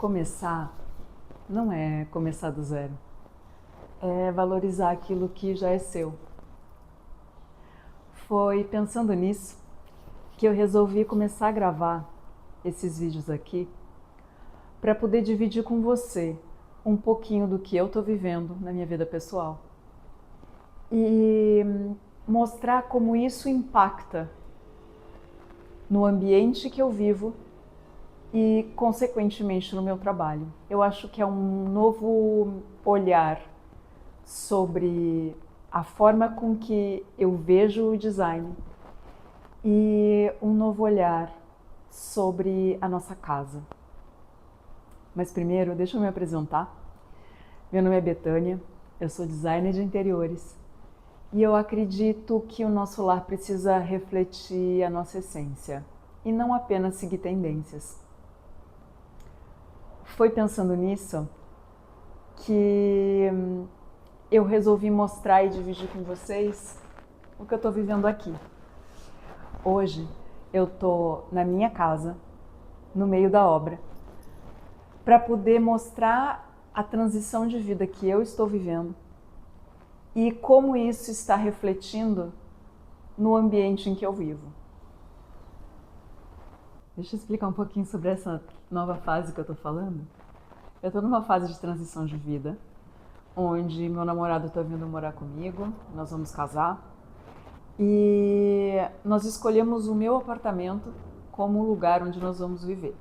começar não é começar do zero, é valorizar aquilo que já é seu. Foi pensando nisso que eu resolvi começar a gravar esses vídeos aqui para poder dividir com você um pouquinho do que eu estou vivendo na minha vida pessoal e mostrar como isso impacta no ambiente que eu vivo e, consequentemente, no meu trabalho. Eu acho que é um novo olhar sobre a forma com que eu vejo o design e um novo olhar sobre a nossa casa. Mas primeiro, deixa eu me apresentar. Meu nome é Betânia, eu sou designer de interiores e eu acredito que o nosso lar precisa refletir a nossa essência e não apenas seguir tendências. Foi pensando nisso que eu resolvi mostrar e dividir com vocês o que eu estou vivendo aqui. Hoje eu estou na minha casa, no meio da obra, para poder mostrar a transição de vida que eu estou vivendo e como isso está refletindo no ambiente em que eu vivo. Deixa eu explicar um pouquinho sobre essa nova fase que eu estou falando. Eu estou numa fase de transição de vida, onde meu namorado está vindo morar comigo, nós vamos casar, e nós escolhemos o meu apartamento como o lugar onde nós vamos viver.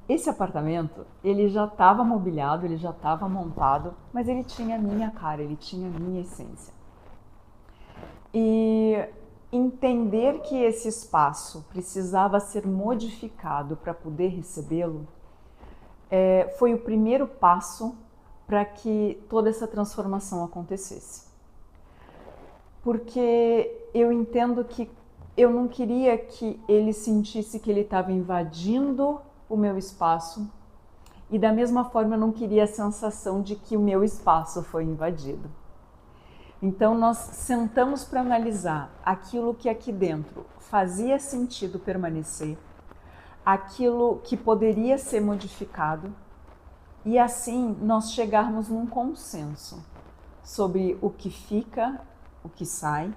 Esse apartamento, ele já estava mobiliado, ele já estava montado, mas ele tinha a minha cara, ele tinha a minha essência. E entender que esse espaço precisava ser modificado para poder recebê-lo foi o primeiro passo para que toda essa transformação acontecesse. Porque eu entendo que eu não queria que ele sentisse que ele estava invadindo o meu espaço e da mesma forma eu não queria a sensação de que o meu espaço foi invadido. Então nós sentamos para analisar aquilo que aqui dentro fazia sentido permanecer, aquilo que poderia ser modificado e assim nós chegarmos num consenso sobre o que fica, o que sai,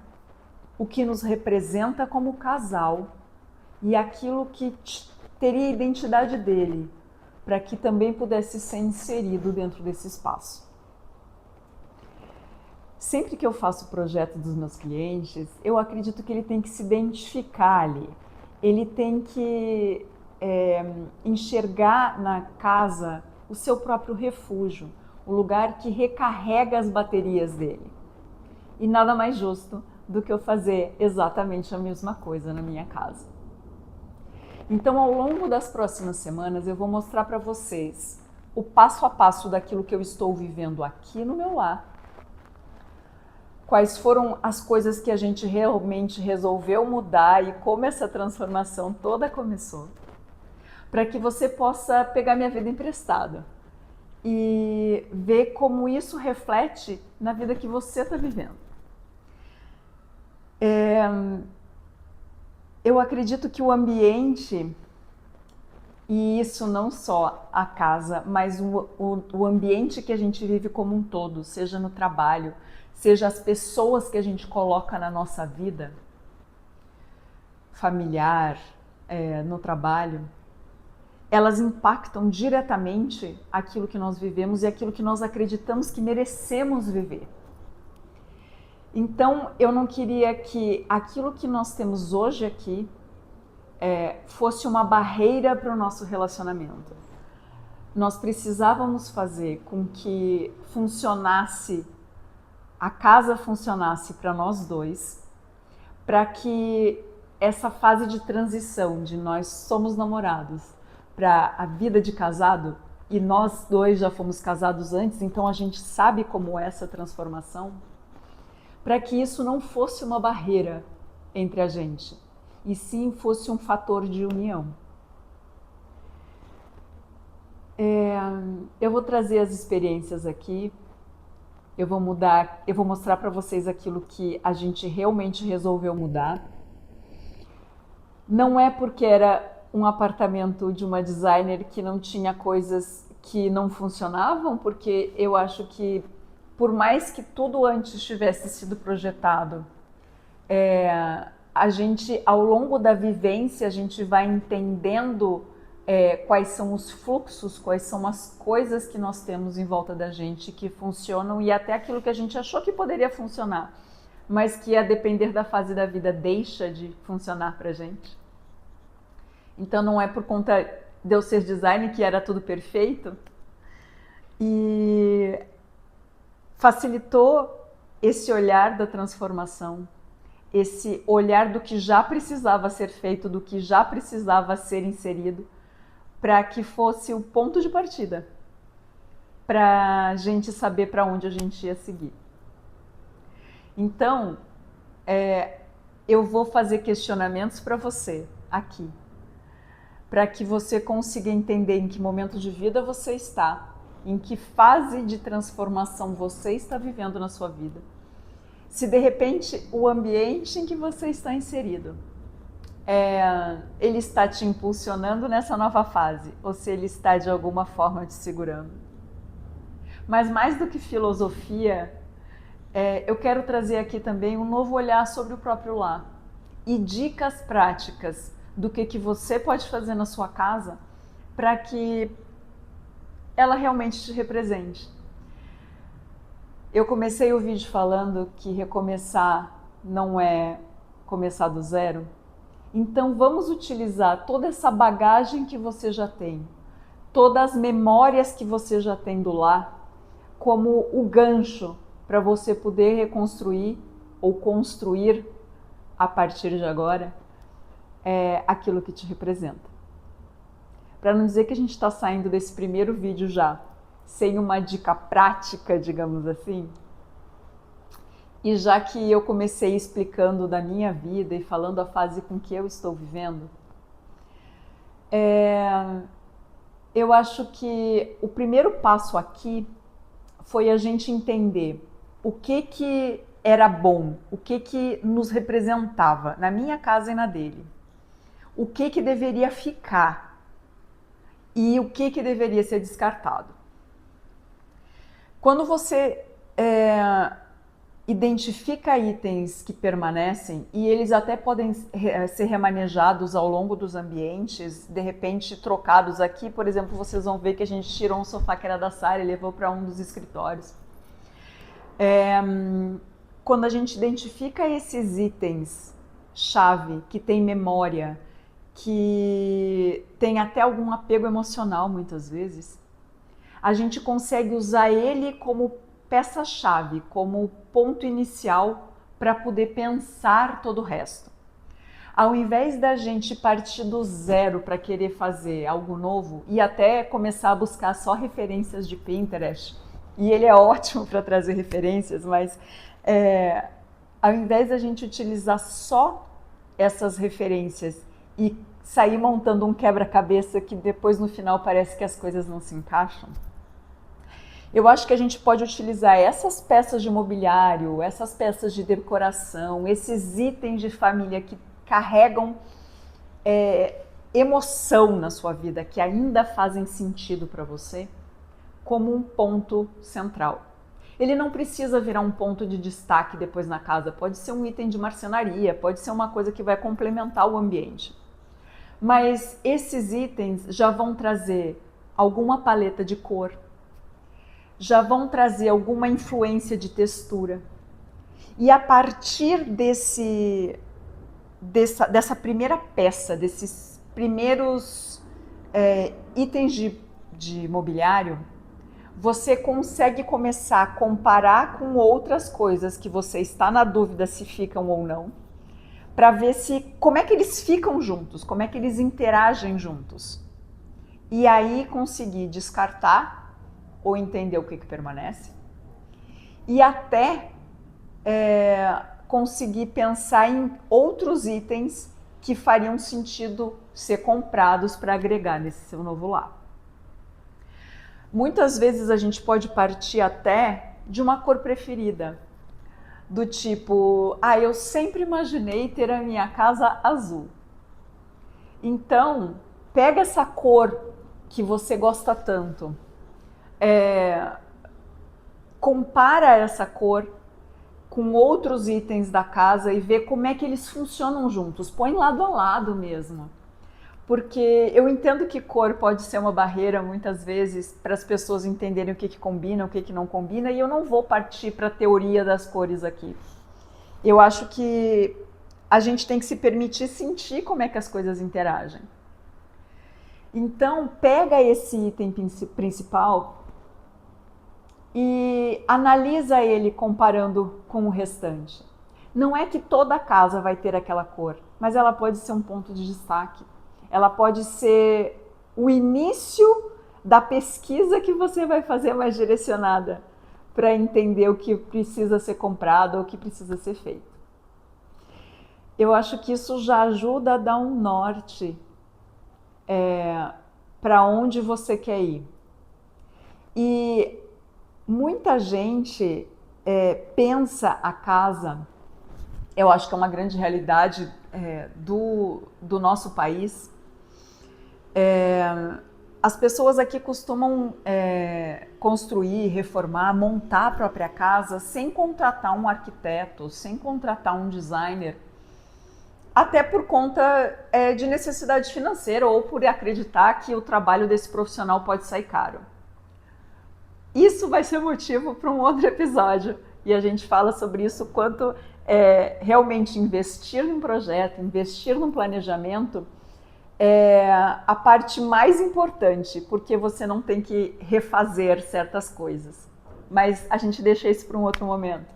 o que nos representa como casal e aquilo que teria a identidade dele, para que também pudesse ser inserido dentro desse espaço. Sempre que eu faço o projeto dos meus clientes, eu acredito que ele tem que se identificar ali. Ele tem que enxergar na casa o seu próprio refúgio, o lugar que recarrega as baterias dele. E nada mais justo do que eu fazer exatamente a mesma coisa na minha casa. Então, ao longo das próximas semanas, eu vou mostrar para vocês o passo a passo daquilo que eu estou vivendo aqui no meu lar, quais foram as coisas que a gente realmente resolveu mudar e como essa transformação toda começou, para que você possa pegar minha vida emprestada e ver como isso reflete na vida que você está vivendo. Eu acredito que o ambiente, e isso não só a casa, mas o ambiente que a gente vive como um todo, seja no trabalho, seja as pessoas que a gente coloca na nossa vida, familiar, no trabalho, elas impactam diretamente aquilo que nós vivemos e aquilo que nós acreditamos que merecemos viver. Então, eu não queria que aquilo que nós temos hoje aqui fosse uma barreira para o nosso relacionamento. Nós precisávamos fazer com que a casa funcionasse para nós dois, para que essa fase de transição de nós somos namorados para a vida de casado, e nós dois já fomos casados antes, então a gente sabe como é essa transformação, para que isso não fosse uma barreira entre a gente, e sim fosse um fator de união. Eu vou trazer as experiências aqui, eu vou mostrar para vocês aquilo que a gente realmente resolveu mudar. Não é porque era um apartamento de uma designer que não tinha coisas que não funcionavam, porque eu acho que por mais que tudo antes tivesse sido projetado, a gente, ao longo da vivência, a gente vai entendendo quais são os fluxos, quais são as coisas que nós temos em volta da gente que funcionam e até aquilo que a gente achou que poderia funcionar, mas que a depender da fase da vida deixa de funcionar pra gente. Então não é por conta de eu ser designer que era tudo perfeito. E facilitou esse olhar da transformação, esse olhar do que já precisava ser feito, do que já precisava ser inserido, para que fosse o ponto de partida, para a gente saber para onde a gente ia seguir. Então, eu vou fazer questionamentos para você aqui, para que você consiga entender em que momento de vida você está, em que fase de transformação você está vivendo na sua vida. Se de repente o ambiente em que você está inserido, ele está te impulsionando nessa nova fase, ou se ele está de alguma forma te segurando. Mas mais do que filosofia, eu quero trazer aqui também um novo olhar sobre o próprio lar e dicas práticas do que você pode fazer na sua casa para que ela realmente te represente. Eu comecei o vídeo falando que recomeçar não é começar do zero. Então vamos utilizar toda essa bagagem que você já tem, todas as memórias que você já tem do lar, como o gancho para você poder reconstruir ou construir a partir de agora aquilo que te representa. Para não dizer que a gente está saindo desse primeiro vídeo já sem uma dica prática, digamos assim, e já que eu comecei explicando da minha vida e falando a fase com que eu estou vivendo, eu acho que o primeiro passo aqui foi a gente entender o que era bom, o que nos representava na minha casa e na dele, o que deveria ficar e o que deveria ser descartado. Quando você identifica itens que permanecem, e eles até podem ser remanejados ao longo dos ambientes, de repente trocados aqui, por exemplo, vocês vão ver que a gente tirou um sofá que era da Sara e levou para um dos escritórios. Quando a gente identifica esses itens chave, que tem memória, que tem até algum apego emocional muitas vezes, a gente consegue usar ele como peça-chave, como ponto inicial para poder pensar todo o resto. Ao invés da gente partir do zero para querer fazer algo novo e até começar a buscar só referências de Pinterest, e ele é ótimo para trazer referências, mas ao invés da gente utilizar só essas referências e sair montando um quebra-cabeça que depois no final parece que as coisas não se encaixam, eu acho que a gente pode utilizar essas peças de mobiliário, essas peças de decoração, esses itens de família que carregam emoção na sua vida, que ainda fazem sentido para você, como um ponto central. Ele não precisa virar um ponto de destaque depois na casa, pode ser um item de marcenaria, pode ser uma coisa que vai complementar o ambiente. Mas esses itens já vão trazer alguma paleta de cor, já vão trazer alguma influência de textura. E a partir dessa primeira peça, desses primeiros itens de mobiliário, você consegue começar a comparar com outras coisas que você está na dúvida se ficam ou não, para ver como é que eles ficam juntos, como é que eles interagem juntos. E aí conseguir descartar ou entender o que permanece, e até conseguir pensar em outros itens que fariam sentido ser comprados para agregar nesse seu novo lar. Muitas vezes a gente pode partir até de uma cor preferida, do tipo, eu sempre imaginei ter a minha casa azul. Então, pega essa cor que você gosta tanto, compara essa cor com outros itens da casa e vê como é que eles funcionam juntos. Põe lado a lado mesmo. Porque eu entendo que cor pode ser uma barreira muitas vezes para as pessoas entenderem o que combina, o que não combina, e eu não vou partir para a teoria das cores aqui. Eu acho que a gente tem que se permitir sentir como é que as coisas interagem. Então, pega esse item principal e analisa ele comparando com o restante. Não é que toda a casa vai ter aquela cor, mas ela pode ser um ponto de destaque. Ela pode ser o início da pesquisa que você vai fazer mais direcionada para entender o que precisa ser comprado ou o que precisa ser feito. Eu acho que isso já ajuda a dar um norte para onde você quer ir. E muita gente pensa a casa, eu acho que é uma grande realidade do nosso país. As pessoas aqui costumam construir, reformar, montar a própria casa sem contratar um arquiteto, sem contratar um designer, até por conta de necessidade financeira ou por acreditar que o trabalho desse profissional pode sair caro. Isso vai ser motivo para um outro episódio e a gente fala sobre isso, quanto realmente investir num projeto, investir num planejamento é a parte mais importante, porque você não tem que refazer certas coisas. Mas a gente deixa isso para um outro momento.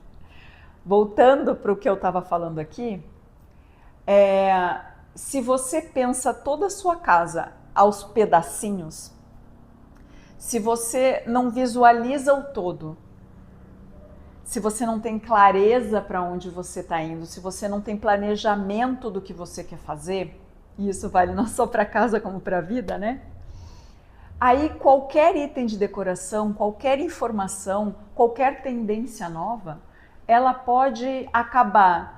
Voltando para o que eu estava falando aqui, se você pensa toda a sua casa aos pedacinhos, se você não visualiza o todo, se você não tem clareza para onde você está indo, se você não tem planejamento do que você quer fazer, e isso vale não só para casa como para a vida, né? Aí qualquer item de decoração, qualquer informação, qualquer tendência nova, ela pode acabar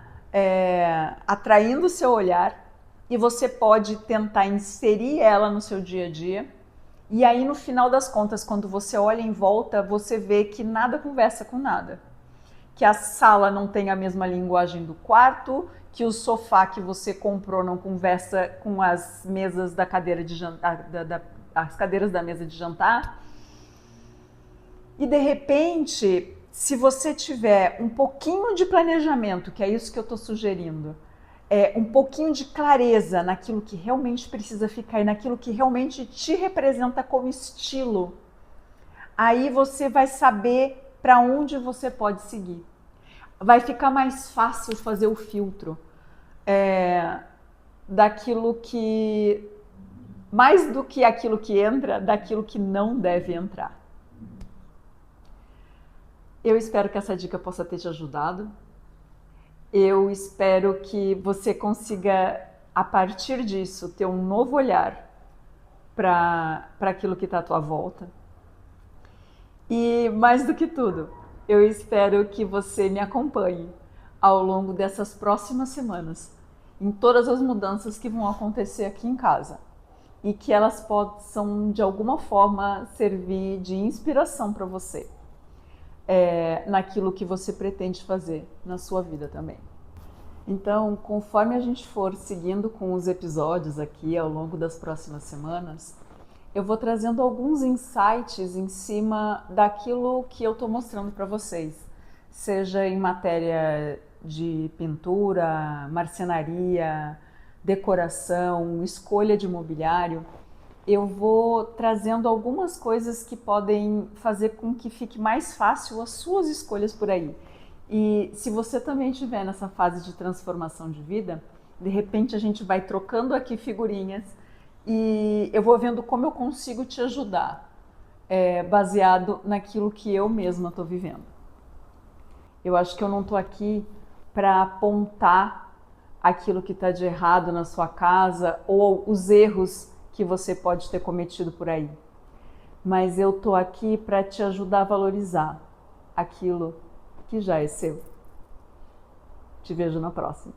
atraindo o seu olhar e você pode tentar inserir ela no seu dia a dia. E aí, no final das contas, quando você olha em volta, você vê que nada conversa com nada. Que a sala não tem a mesma linguagem do quarto, que o sofá que você comprou não conversa com as mesas da cadeira de jantar, as cadeiras da mesa de jantar. E de repente, se você tiver um pouquinho de planejamento, que é isso que eu estou sugerindo, um pouquinho de clareza naquilo que realmente precisa ficar e naquilo que realmente te representa como estilo, aí você vai saber para onde você pode seguir. Vai ficar mais fácil fazer o filtro daquilo que, mais do que aquilo que entra, daquilo que não deve entrar. Eu espero que essa dica possa ter te ajudado. Eu espero que você consiga, a partir disso, ter um novo olhar para aquilo que está à tua volta. E, mais do que tudo, eu espero que você me acompanhe ao longo dessas próximas semanas, em todas as mudanças que vão acontecer aqui em casa. E que elas possam, de alguma forma, servir de inspiração para você. Naquilo que você pretende fazer na sua vida também. Então, conforme a gente for seguindo com os episódios aqui ao longo das próximas semanas, eu vou trazendo alguns insights em cima daquilo que eu estou mostrando para vocês, seja em matéria de pintura, marcenaria, decoração, escolha de mobiliário. Eu vou trazendo algumas coisas que podem fazer com que fique mais fácil as suas escolhas por aí. E se você também estiver nessa fase de transformação de vida, de repente a gente vai trocando aqui figurinhas e eu vou vendo como eu consigo te ajudar, baseado naquilo que eu mesma estou vivendo. Eu acho que eu não estou aqui para apontar aquilo que está de errado na sua casa ou os erros que você pode ter cometido por aí. Mas eu tô aqui para te ajudar a valorizar aquilo que já é seu. Te vejo na próxima.